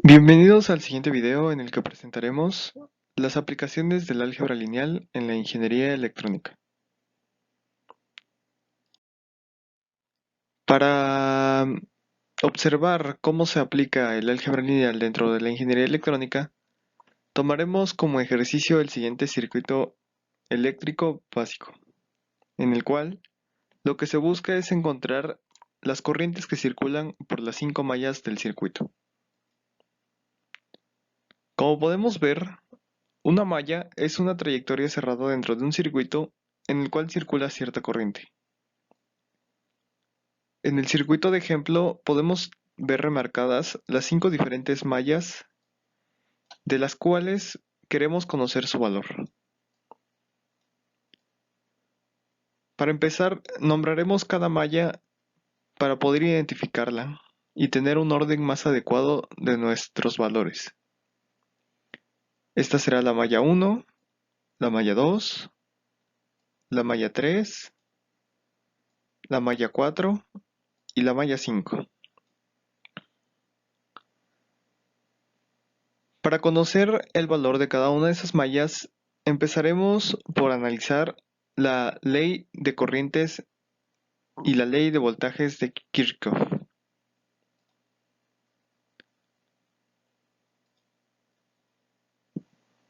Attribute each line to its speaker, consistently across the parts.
Speaker 1: Bienvenidos al siguiente video en el que presentaremos las aplicaciones del álgebra lineal en la ingeniería electrónica. Para observar cómo se aplica el álgebra lineal dentro de la ingeniería electrónica, tomaremos como ejercicio el siguiente circuito eléctrico básico, en el cual lo que se busca es encontrar las corrientes que circulan por las 5 mallas del circuito. Como podemos ver, una malla es una trayectoria cerrada dentro de un circuito en el cual circula cierta corriente. En el circuito de ejemplo podemos ver remarcadas las 5 diferentes mallas de las cuales queremos conocer su valor. Para empezar, nombraremos cada malla para poder identificarla y tener un orden más adecuado de nuestros valores. Esta será la malla 1, la malla 2, la malla 3, la malla 4 y la malla 5. Para conocer el valor de cada una de esas mallas, empezaremos por analizar la ley de corrientes y la ley de voltajes de Kirchhoff.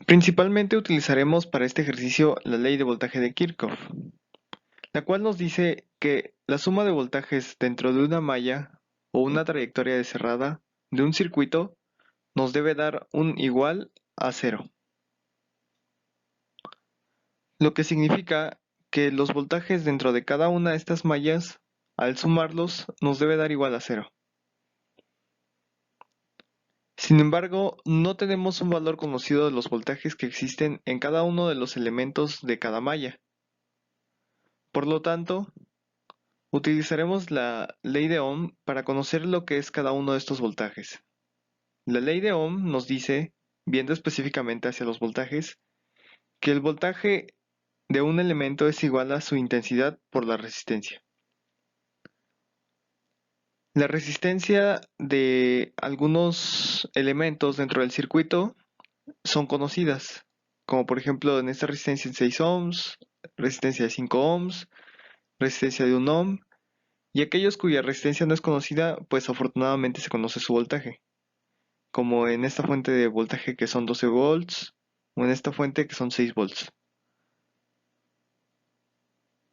Speaker 1: Principalmente utilizaremos para este ejercicio la ley de voltaje de Kirchhoff, la cual nos dice que la suma de voltajes dentro de una malla o una trayectoria de cerrada de un circuito nos debe dar un igual a cero, lo que significa que los voltajes dentro de cada una de estas mallas, al sumarlos, nos debe dar igual a cero. Sin embargo, no tenemos un valor conocido de los voltajes que existen en cada uno de los elementos de cada malla. Por lo tanto, utilizaremos la ley de Ohm para conocer lo que es cada uno de estos voltajes. La ley de Ohm nos dice, viendo específicamente hacia los voltajes, que el voltaje de un elemento es igual a su intensidad por la resistencia. La resistencia de algunos elementos dentro del circuito son conocidas, como por ejemplo en esta resistencia en 6 ohms, resistencia de 5 ohms, resistencia de 1 ohm, y aquellos cuya resistencia no es conocida, pues afortunadamente se conoce su voltaje, como en esta fuente de voltaje que son 12 volts, o en esta fuente que son 6 volts.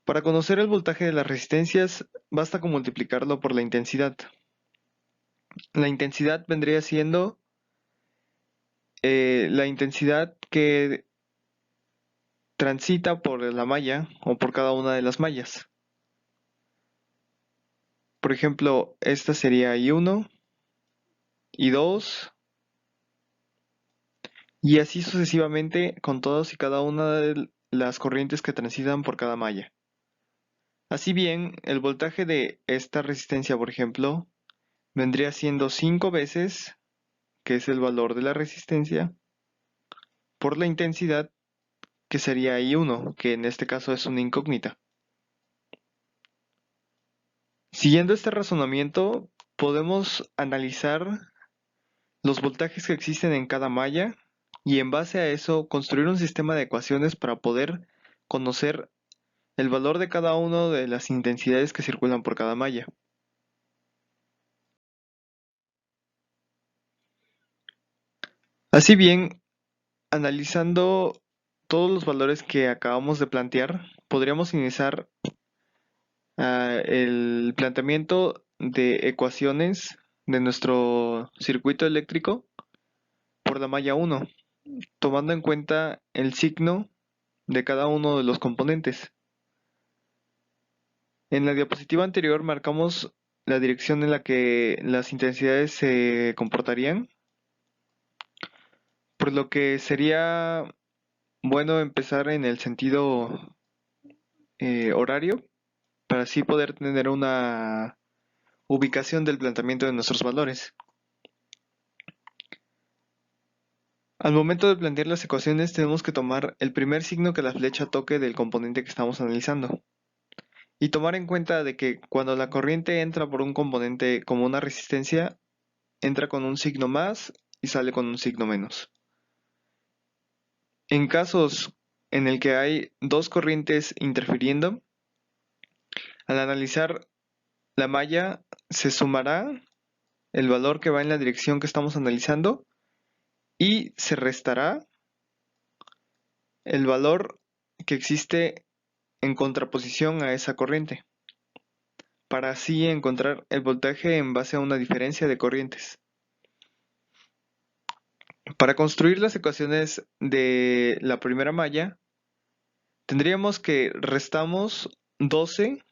Speaker 1: Para conocer el voltaje de las resistencias, basta con multiplicarlo por la intensidad. La intensidad vendría siendo la intensidad que transita por la malla o por cada una de las mallas. Por ejemplo, esta sería I1, I2 y así sucesivamente con todas y cada una de las corrientes que transitan por cada malla. Así bien, el voltaje de esta resistencia, por ejemplo, vendría siendo 5 veces, que es el valor de la resistencia, por la intensidad, que sería I1, que en este caso es una incógnita. Siguiendo este razonamiento, podemos analizar los voltajes que existen en cada malla y en base a eso construir un sistema de ecuaciones para poder conocer el valor de cada una de las intensidades que circulan por cada malla. Así bien, analizando todos los valores que acabamos de plantear, podríamos iniciar el planteamiento de ecuaciones de nuestro circuito eléctrico por la malla 1, tomando en cuenta el signo de cada uno de los componentes. En la diapositiva anterior marcamos la dirección en la que las intensidades se comportarían, por lo que sería bueno empezar en el sentido horario para así poder tener una ubicación del planteamiento de nuestros valores. Al momento de plantear las ecuaciones tenemos que tomar el primer signo que la flecha toque del componente que estamos analizando y tomar en cuenta de que cuando la corriente entra por un componente como una resistencia, entra con un signo más y sale con un signo menos. En casos en el que hay dos corrientes interfiriendo, al analizar la malla se sumará el valor que va en la dirección que estamos analizando y se restará el valor que existe en contraposición a esa corriente, para así encontrar el voltaje en base a una diferencia de corrientes. Para construir las ecuaciones de la primera malla, tendríamos que restamos 12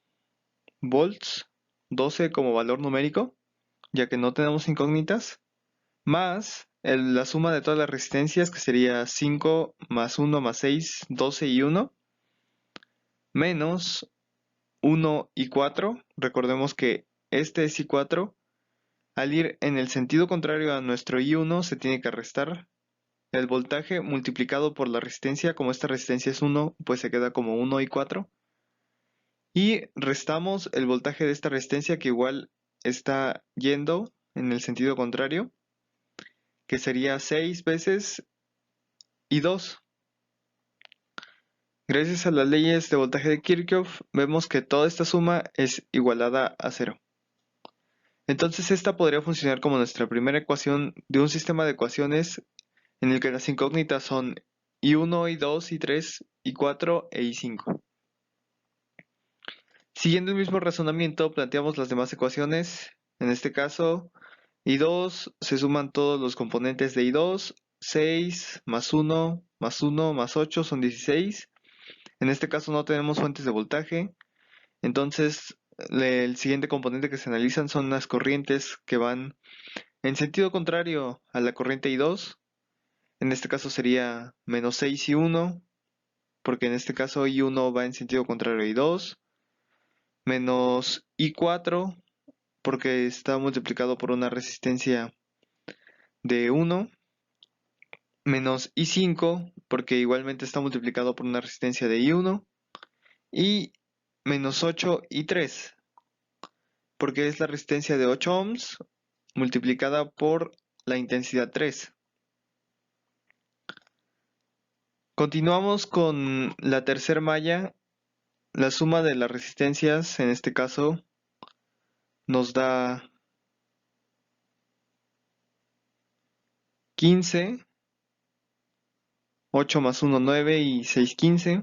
Speaker 1: volts, 12 como valor numérico, ya que no tenemos incógnitas, más la suma de todas las resistencias, que sería 5 más 1 más 6, 12 y 1, menos 1 y 4. Recordemos que este es I4. Al ir en el sentido contrario a nuestro I1, se tiene que restar el voltaje multiplicado por la resistencia. Como esta resistencia es 1, pues se queda como 1 y 4. Y restamos el voltaje de esta resistencia, que igual está yendo en el sentido contrario, que sería 6 veces I2. Gracias a las leyes de voltaje de Kirchhoff, vemos que toda esta suma es igualada a 0. Entonces esta podría funcionar como nuestra primera ecuación de un sistema de ecuaciones en el que las incógnitas son I1, I2, I3, I4 e I5. Siguiendo el mismo razonamiento, planteamos las demás ecuaciones. En este caso, I2 se suman todos los componentes de I2, 6 más 1 más 1 más 8 son 16. En este caso no tenemos fuentes de voltaje, entonces el siguiente componente que se analizan son las corrientes que van en sentido contrario a la corriente I2. En este caso sería menos 6 y 1, porque en este caso I1 va en sentido contrario a I2, menos I4, porque está multiplicado por una resistencia de 1, menos I5, porque igualmente está multiplicado por una resistencia de I1, y menos 8 y 3, porque es la resistencia de 8 ohms multiplicada por la intensidad 3. Continuamos con la tercera malla. La suma de las resistencias, en este caso, nos da 15, 8 más 1, 9 y 6, 15.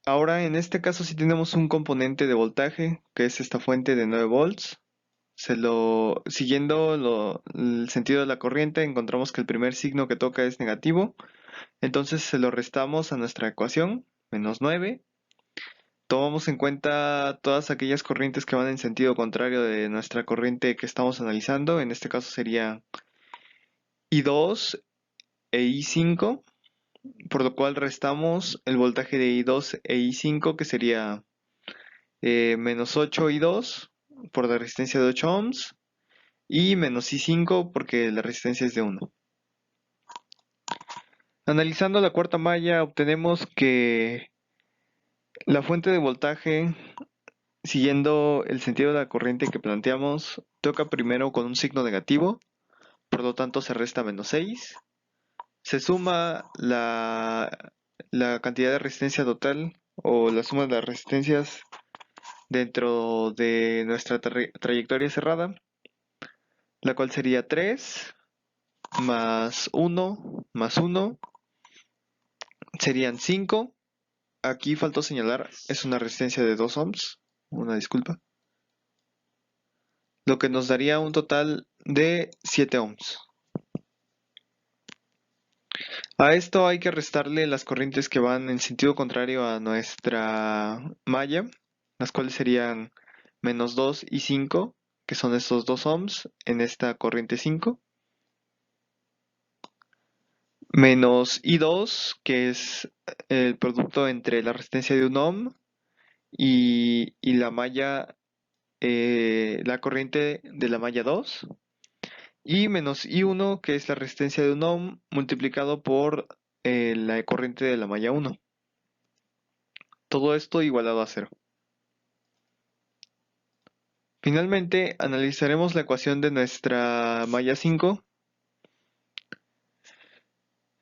Speaker 1: Ahora, en este caso, sí tenemos un componente de voltaje, que es esta fuente de 9 volts. Siguiendo el sentido de la corriente, encontramos que el primer signo que toca es negativo. Entonces se lo restamos a nuestra ecuación, menos 9. Tomamos en cuenta todas aquellas corrientes que van en sentido contrario de nuestra corriente que estamos analizando. En este caso sería I2 e I5, por lo cual restamos el voltaje de I2 e I5, que sería menos 8 I2 por la resistencia de 8 ohms y menos I5 porque la resistencia es de 1. Analizando la cuarta malla, obtenemos que la fuente de voltaje, siguiendo el sentido de la corriente que planteamos, toca primero con un signo negativo, por lo tanto se resta menos 6. Se suma la cantidad de resistencia total o la suma de las resistencias dentro de nuestra trayectoria cerrada, la cual sería 3 más 1 más 1, serían 5. Aquí faltó señalar, es una resistencia de 2 ohms, una disculpa, lo que nos daría un total de 7 ohms. A esto hay que restarle las corrientes que van en sentido contrario a nuestra malla, las cuales serían menos 2 y 5, que son estos 2 ohms en esta corriente 5, menos I2, que es el producto entre la resistencia de 1 ohm y la malla, la corriente de la malla 2, y menos I1, que es la resistencia de 1 ohm multiplicado por la corriente de la malla 1. Todo esto igualado a 0. Finalmente, analizaremos la ecuación de nuestra malla 5.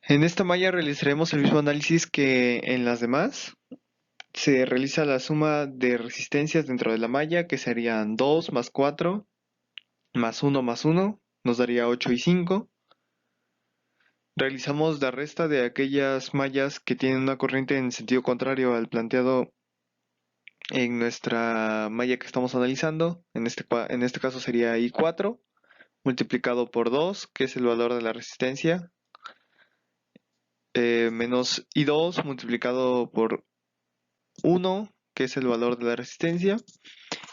Speaker 1: En esta malla realizaremos el mismo análisis que en las demás. Se realiza la suma de resistencias dentro de la malla, que serían 2 más 4 más 1, nos daría 8 y 5. Realizamos la resta de aquellas mallas que tienen una corriente en sentido contrario al planteado en nuestra malla que estamos analizando. En este caso sería I4 multiplicado por 2, que es el valor de la resistencia, menos I2 multiplicado por 1, que es el valor de la resistencia,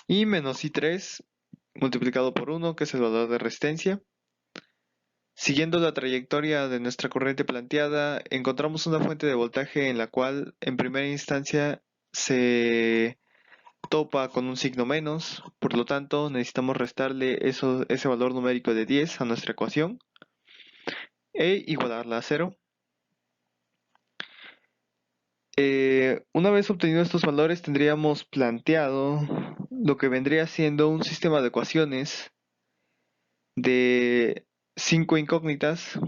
Speaker 1: y menos I3 multiplicado por 1, que es el valor de resistencia. Siguiendo la trayectoria de nuestra corriente planteada, encontramos una fuente de voltaje en la cual en primera instancia se topa con un signo menos, por lo tanto necesitamos restarle ese valor numérico de 10 a nuestra ecuación e igualarla a 0. Una vez obtenidos estos valores tendríamos planteado lo que vendría siendo un sistema de ecuaciones de 5 incógnitas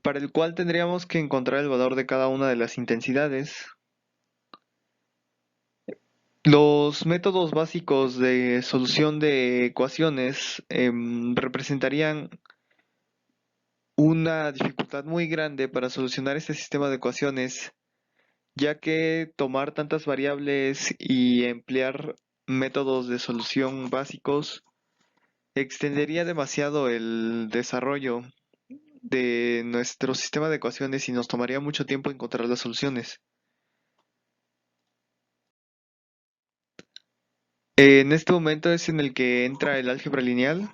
Speaker 1: para el cual tendríamos que encontrar el valor de cada una de las intensidades. Los métodos básicos de solución de ecuaciones representarían una dificultad muy grande para solucionar este sistema de ecuaciones, ya que tomar tantas variables y emplear métodos de solución básicos extendería demasiado el desarrollo de nuestro sistema de ecuaciones y nos tomaría mucho tiempo encontrar las soluciones. En este momento es en el que entra el álgebra lineal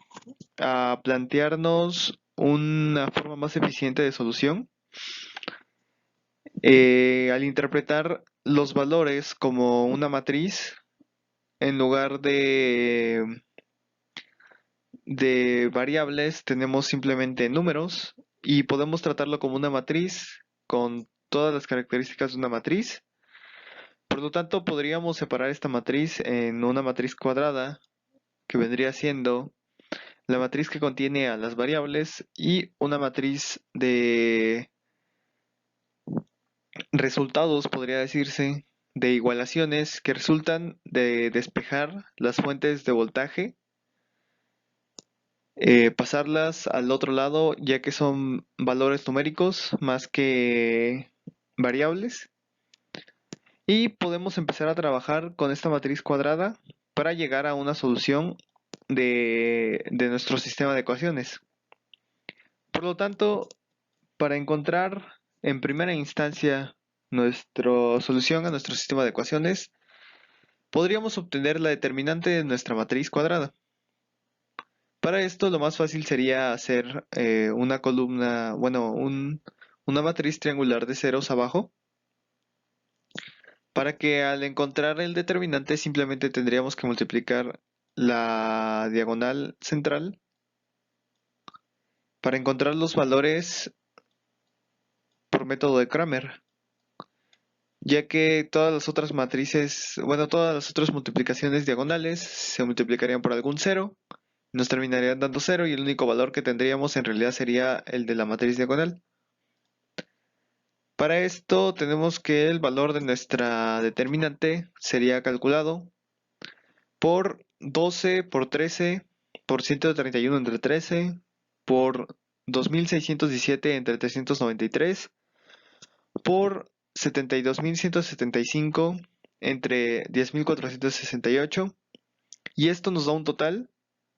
Speaker 1: a plantearnos una forma más eficiente de solución. Al interpretar los valores como una matriz, en lugar de variables, tenemos simplemente números y podemos tratarlo como una matriz con todas las características de una matriz. Por lo tanto, podríamos separar esta matriz en una matriz cuadrada, que vendría siendo la matriz que contiene a las variables, y una matriz de resultados, podría decirse, de igualaciones que resultan de despejar las fuentes de voltaje, pasarlas al otro lado, ya que son valores numéricos más que variables. Y podemos empezar a trabajar con esta matriz cuadrada para llegar a una solución de nuestro sistema de ecuaciones. Por lo tanto, para encontrar en primera instancia nuestra solución a nuestro sistema de ecuaciones, podríamos obtener la determinante de nuestra matriz cuadrada. Para esto lo más fácil sería hacer una columna, bueno, una matriz triangular de ceros abajo, para que al encontrar el determinante simplemente tendríamos que multiplicar la diagonal central para encontrar los valores por método de Cramer, ya que todas las otras matrices, bueno, todas las otras multiplicaciones diagonales se multiplicarían por algún cero, nos terminarían dando cero y el único valor que tendríamos en realidad sería el de la matriz diagonal. Para esto tenemos que el valor de nuestra determinante sería calculado por 12 por 13 por 131 entre 13 por 2617 entre 393 por 72.175 entre 10.468, y esto nos da un total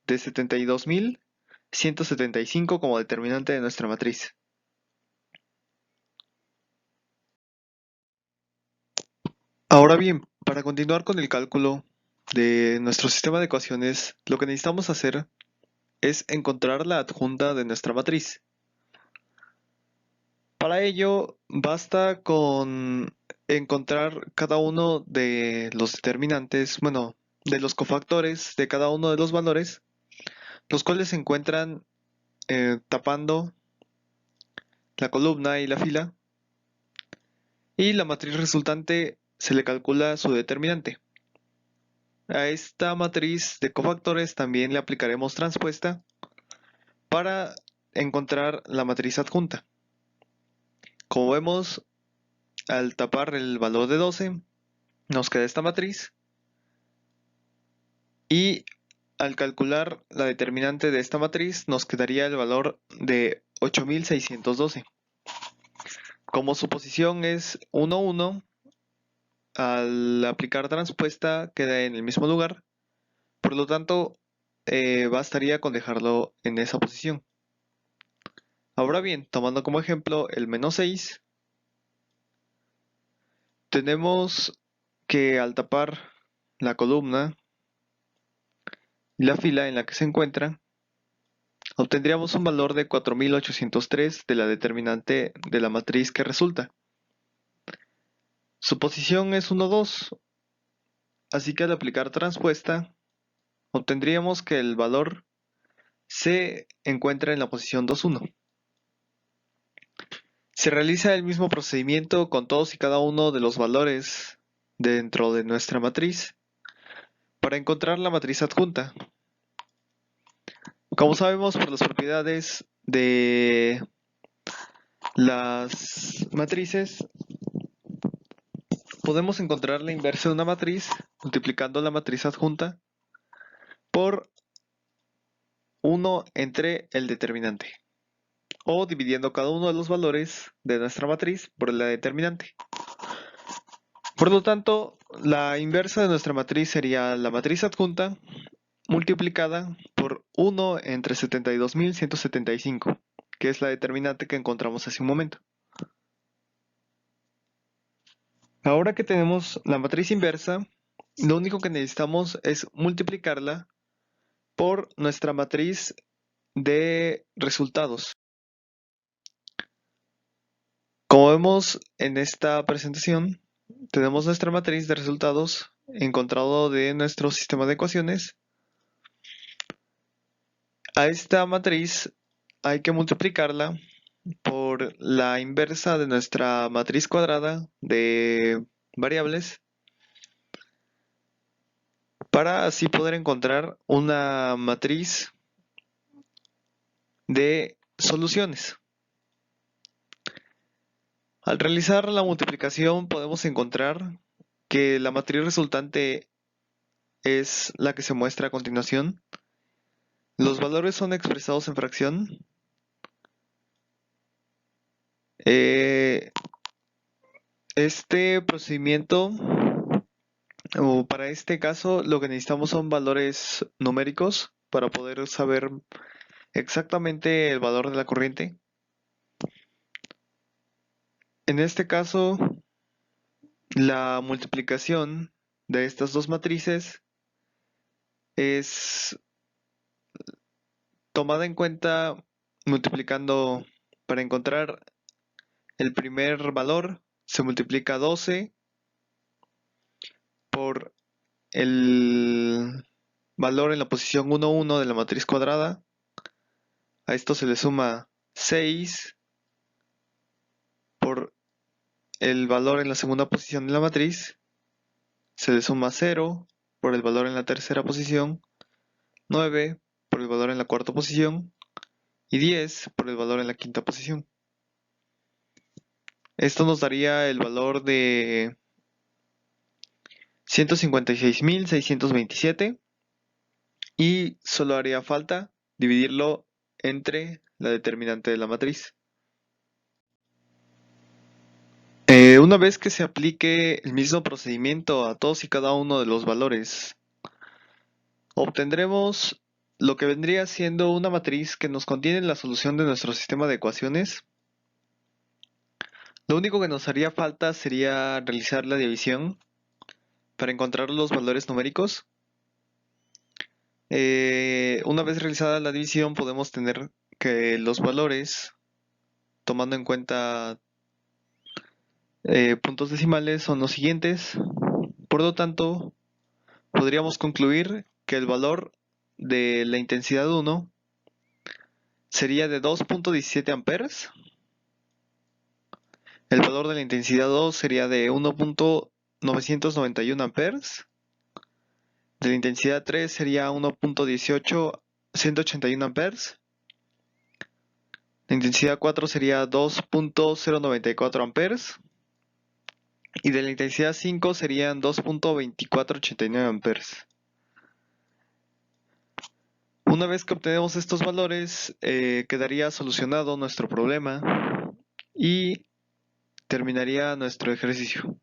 Speaker 1: de 72.175 como determinante de nuestra matriz. Ahora bien, para continuar con el cálculo de nuestro sistema de ecuaciones, lo que necesitamos hacer es encontrar la adjunta de nuestra matriz. Para ello, basta con encontrar cada uno de los determinantes, bueno, de los cofactores de cada uno de los valores, los cuales se encuentran tapando la columna y la fila, y la matriz resultante se le calcula su determinante. A esta matriz de cofactores también le aplicaremos transpuesta para encontrar la matriz adjunta. Como vemos, al tapar el valor de 12, nos queda esta matriz. Y al calcular la determinante de esta matriz, nos quedaría el valor de 8612. Como su posición es 1, 1, al aplicar transpuesta queda en el mismo lugar. Por lo tanto, bastaría con dejarlo en esa posición. Ahora bien, tomando como ejemplo el menos 6, tenemos que al tapar la columna y la fila en la que se encuentra, obtendríamos un valor de 4803 de la determinante de la matriz que resulta. Su posición es 1, 2, así que al aplicar transpuesta, obtendríamos que el valor se encuentra en la posición 2, 1. Se realiza el mismo procedimiento con todos y cada uno de los valores dentro de nuestra matriz para encontrar la matriz adjunta. Como sabemos por las propiedades de las matrices, podemos encontrar la inversa de una matriz multiplicando la matriz adjunta por 1 entre el determinante, o dividiendo cada uno de los valores de nuestra matriz por la determinante. Por lo tanto, la inversa de nuestra matriz sería la matriz adjunta multiplicada por 1 entre 72.175, que es la determinante que encontramos hace un momento. Ahora que tenemos la matriz inversa, lo único que necesitamos es multiplicarla por nuestra matriz de resultados. Como vemos en esta presentación, tenemos nuestra matriz de resultados encontrado de nuestro sistema de ecuaciones. A esta matriz hay que multiplicarla por la inversa de nuestra matriz cuadrada de variables para así poder encontrar una matriz de soluciones. Al realizar la multiplicación podemos encontrar que la matriz resultante es la que se muestra a continuación. Los valores son expresados en fracción. Este procedimiento, o para este caso, lo que necesitamos son valores numéricos para poder saber exactamente el valor de la corriente. En este caso, la multiplicación de estas dos matrices es tomada en cuenta multiplicando para encontrar el primer valor. Se multiplica 12 por el valor en la posición 1, 1 de la matriz cuadrada. A esto se le suma 6 por el valor en la segunda posición de la matriz. Se le suma 0 por el valor en la tercera posición, 9 por el valor en la cuarta posición y 10 por el valor en la quinta posición. Esto nos daría el valor de 156.627 y solo haría falta dividirlo entre la determinante de la matriz. Una vez que se aplique el mismo procedimiento a todos y cada uno de los valores, obtendremos lo que vendría siendo una matriz que nos contiene la solución de nuestro sistema de ecuaciones. Lo único que nos haría falta sería realizar la división para encontrar los valores numéricos. Una vez realizada la división podemos tener que los valores, tomando en cuenta puntos decimales, son los siguientes. Por lo tanto, podríamos concluir que el valor de la intensidad 1 sería de 2.17 amperes. El valor de la intensidad 2 sería de 1.991 amperes. De la intensidad 3 sería 1.18, 181 amperes. La intensidad 4 sería 2.094 amperes. Y de la intensidad 5 serían 2.2489 amperes. Una vez que obtenemos estos valores, quedaría solucionado nuestro problema y terminaría nuestro ejercicio.